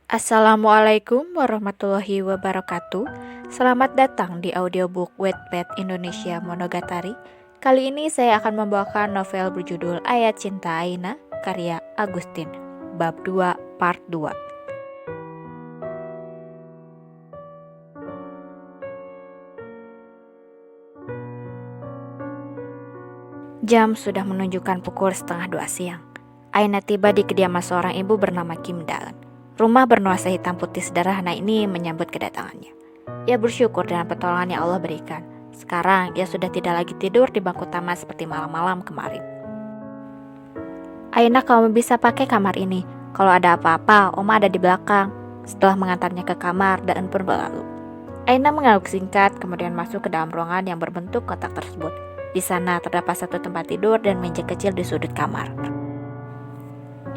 Assalamualaikum warahmatullahi wabarakatuh. Selamat datang di audiobook Wattpad Indonesia Monogatari. Kali ini saya akan membawakan novel berjudul Ayat Cinta Aina karya Agustin, bab 2 part 2. Jam sudah menunjukkan pukul 1:30 siang. Aina tiba di kediaman seorang ibu bernama Kim Daeun. Rumah bernuansa hitam putih sederhana ini menyambut kedatangannya. Ia bersyukur dengan pertolongan yang Allah berikan. Sekarang ia sudah tidak lagi tidur di bangku taman seperti malam-malam kemarin. Aina, kamu bisa pakai kamar ini. Kalau ada apa-apa, Oma ada di belakang. Setelah mengantarnya ke kamar, Daeun pun berlalu. Aina mengangguk singkat, kemudian masuk ke dalam ruangan yang berbentuk kotak tersebut. Di sana terdapat satu tempat tidur dan meja kecil di sudut kamar.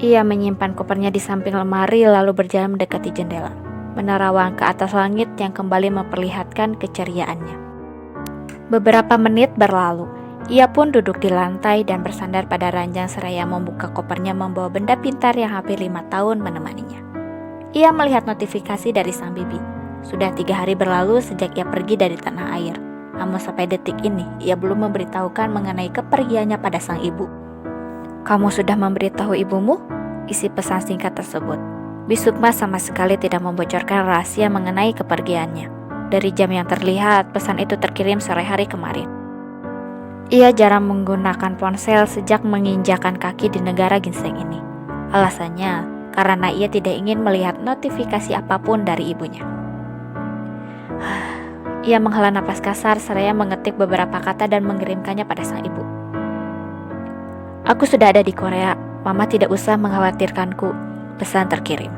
Ia menyimpan kopernya di samping lemari lalu berjalan mendekati jendela, menerawang ke atas langit yang kembali memperlihatkan keceriaannya. Beberapa menit berlalu, ia pun duduk di lantai dan bersandar pada ranjang seraya membuka kopernya membawa benda pintar yang hampir 5 tahun menemaninya. Ia melihat notifikasi dari sang bibi. Sudah 3 hari berlalu sejak ia pergi dari tanah air. Namun sampai detik ini, ia belum memberitahukan mengenai kepergiannya pada sang ibu. Kamu sudah memberitahu ibumu? Isi pesan singkat tersebut. Bisukma sama sekali tidak membocorkan rahasia mengenai kepergiannya. Dari jam yang terlihat, pesan itu terkirim sore hari kemarin. Ia jarang menggunakan ponsel sejak menginjakan kaki di negara ginseng ini. Alasannya, karena ia tidak ingin melihat notifikasi apapun dari ibunya. Ia menghela napas kasar seraya mengetik beberapa kata dan mengirimkannya pada sang ibu. Aku sudah ada di Korea, Mama tidak usah mengkhawatirkanku, pesan terkirim.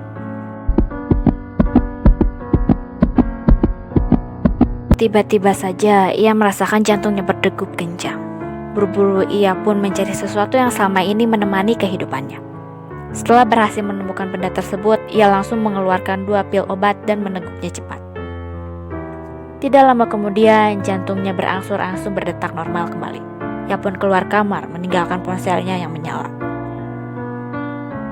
Tiba-tiba saja ia merasakan jantungnya berdegup kencang. Buru-buru ia pun mencari sesuatu yang selama ini menemani kehidupannya. Setelah berhasil menemukan benda tersebut, ia langsung mengeluarkan 2 pil obat dan meneguknya cepat. Tidak lama kemudian, jantungnya berangsur-angsur berdetak normal kembali. Ia pun keluar kamar meninggalkan ponselnya yang menyala.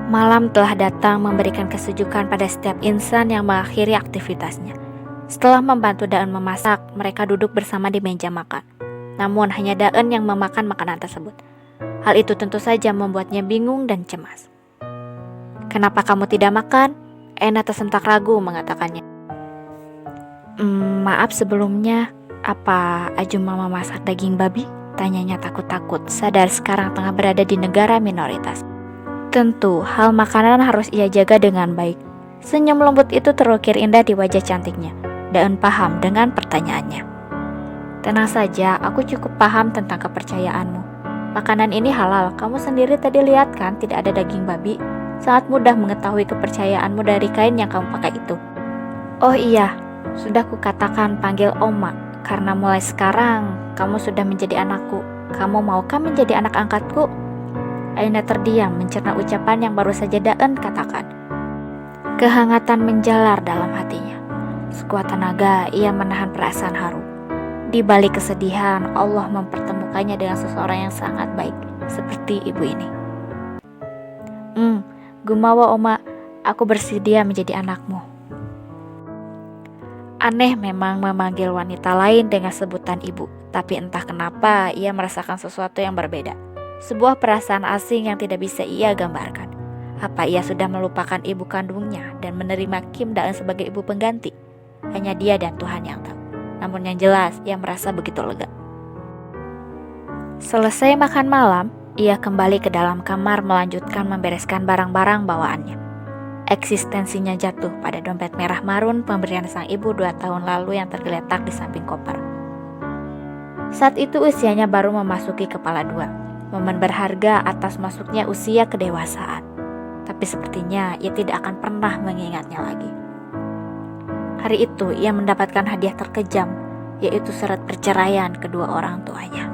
Malam telah datang memberikan kesejukan pada setiap insan yang mengakhiri aktivitasnya. Setelah membantu Daeun memasak, mereka duduk bersama di meja makan. Namun hanya Daeun yang memakan makanan tersebut. Hal itu tentu saja membuatnya bingung dan cemas. Kenapa kamu tidak makan? Aina tersentak ragu mengatakannya. Maaf sebelumnya, apa Ajuma memasak daging babi? Tanyanya takut-takut, sadar sekarang tengah berada di negara minoritas. Tentu, hal makanan harus ia jaga dengan baik. Senyum lembut itu terukir indah di wajah cantiknya. Daeun paham dengan pertanyaannya. Tenang saja, aku cukup paham tentang kepercayaanmu. Makanan ini halal, kamu sendiri tadi lihat kan tidak ada daging babi. Sangat mudah mengetahui kepercayaanmu dari kain yang kamu pakai itu. Oh iya, sudah kukatakan panggil Oma, karena mulai sekarang kamu sudah menjadi anakku. Kamu maukah menjadi anak angkatku? Aina terdiam mencerna ucapan yang baru saja Daeun katakan. Kehangatan menjalar dalam hatinya. Sekuat tenaga ia menahan perasaan haru. Di balik kesedihan, Allah mempertemukannya dengan seseorang yang sangat baik, seperti ibu ini. Gumawa Oma, aku bersedia menjadi anakmu. Aneh memang memanggil wanita lain dengan sebutan ibu, tapi entah kenapa ia merasakan sesuatu yang berbeda. Sebuah perasaan asing yang tidak bisa ia gambarkan. Apa ia sudah melupakan ibu kandungnya dan menerima Kim Daeun sebagai ibu pengganti? Hanya dia dan Tuhan yang tahu. Namun yang jelas, ia merasa begitu lega. Selesai makan malam, ia kembali ke dalam kamar melanjutkan membereskan barang-barang bawaannya. Eksistensinya jatuh pada dompet merah marun pemberian sang ibu 2 tahun lalu yang tergeletak di samping koper. Saat itu usianya baru memasuki kepala 2, momen berharga atas masuknya usia kedewasaan. Tapi sepertinya ia tidak akan pernah mengingatnya lagi. Hari itu ia mendapatkan hadiah terkejam, yaitu surat perceraian kedua orang tuanya.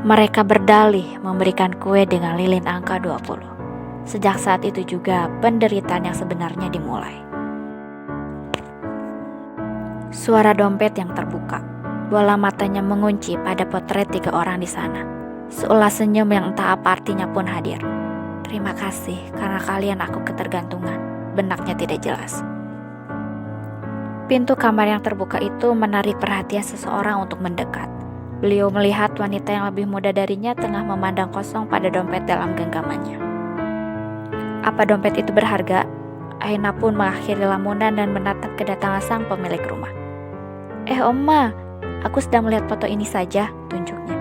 Mereka berdalih memberikan kue dengan lilin angka 20. Sejak saat itu juga penderitaan yang sebenarnya dimulai. Suara dompet yang terbuka. Bola matanya mengunci pada potret 3 orang di sana. Seulas senyum yang entah apa artinya pun hadir. Terima kasih karena kalian aku ketergantungan. benaknya tidak jelas. Pintu kamar yang terbuka itu menarik perhatian seseorang untuk mendekat. Beliau melihat wanita yang lebih muda darinya tengah memandang kosong pada dompet dalam genggamannya. Apa dompet itu berharga? Aina pun mengakhiri lamunan dan menatap kedatangan sang pemilik rumah. Oma, aku sedang melihat foto ini saja, tunjuknya.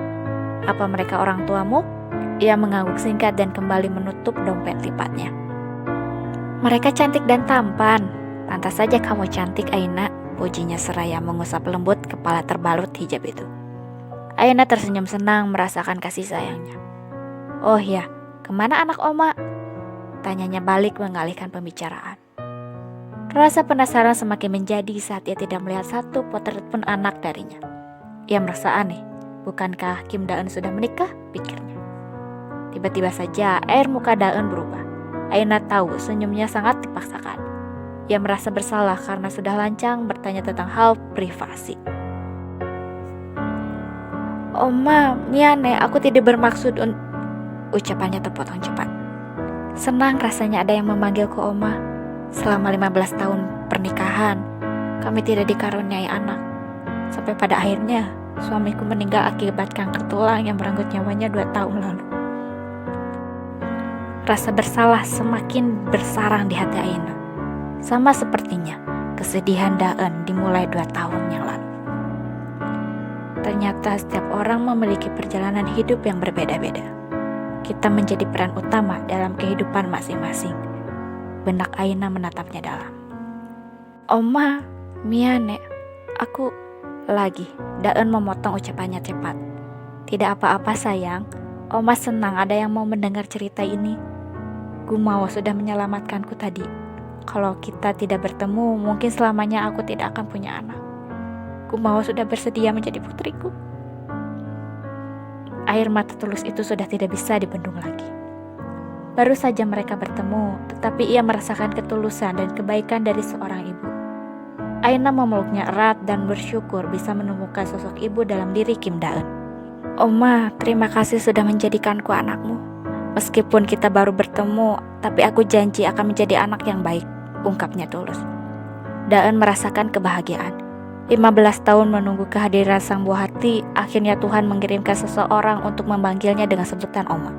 Apa mereka orang tuamu? Ia mengangguk singkat dan kembali menutup dompet lipatnya. Mereka cantik dan tampan. Pantas saja kamu cantik, Aina, pujinya seraya mengusap lembut kepala terbalut hijab itu. Aina tersenyum senang merasakan kasih sayangnya. Oh ya, kemana anak Oma? Tanyanya balik mengalihkan pembicaraan. Rasa penasaran semakin menjadi saat ia tidak melihat satu potret pun anak darinya. Ia merasa aneh, bukankah Kim Daeun sudah menikah? Pikirnya. Tiba-tiba saja air muka Daeun berubah. Aina tahu senyumnya sangat dipaksakan. Ia merasa bersalah karena sudah lancang bertanya tentang hal privasi. Oma, Miane, aku tidak bermaksud ucapannya terpotong cepat. Senang rasanya ada yang memanggilku Oma. Selama 15 tahun pernikahan, kami tidak dikaruniai anak. Sampai pada akhirnya, suamiku meninggal akibat kanker tulang yang merenggut nyawanya 2 tahun lalu. Rasa bersalah semakin bersarang di hati Aina. Sama sepertinya, kesedihan Daeun dimulai 2 tahun yang lalu. Ternyata setiap orang memiliki perjalanan hidup yang berbeda-beda. Kita menjadi peran utama dalam kehidupan masing-masing. Benak Aina menatapnya dalam. Oma, Miane, aku lagi. Daeun memotong ucapannya cepat. Tidak apa-apa sayang, Oma senang ada yang mau mendengar cerita ini. Gumawa sudah menyelamatkanku tadi. Kalau kita tidak bertemu, mungkin selamanya aku tidak akan punya anak. Gumawa sudah bersedia menjadi putriku. Air mata tulus itu sudah tidak bisa dibendung lagi. Baru saja mereka bertemu, tetapi ia merasakan ketulusan dan kebaikan dari seorang ibu. Aina memeluknya erat dan bersyukur bisa menemukan sosok ibu dalam diri Kim Daeun. Oma, terima kasih sudah menjadikanku anakmu. Meskipun kita baru bertemu, tapi aku janji akan menjadi anak yang baik, ungkapnya tulus. Daeun merasakan kebahagiaan. 15 tahun menunggu kehadiran sang buah hati, akhirnya Tuhan mengirimkan seseorang untuk memanggilnya dengan sebutan Oma.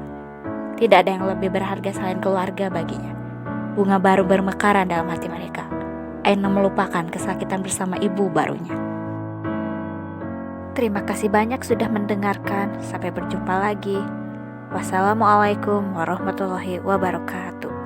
Tidak ada yang lebih berharga selain keluarga baginya. Bunga baru bermekaran dalam hati mereka. Aina melupakan kesakitan bersama ibu barunya. Terima kasih banyak sudah mendengarkan. Sampai berjumpa lagi. Wassalamualaikum warahmatullahi wabarakatuh.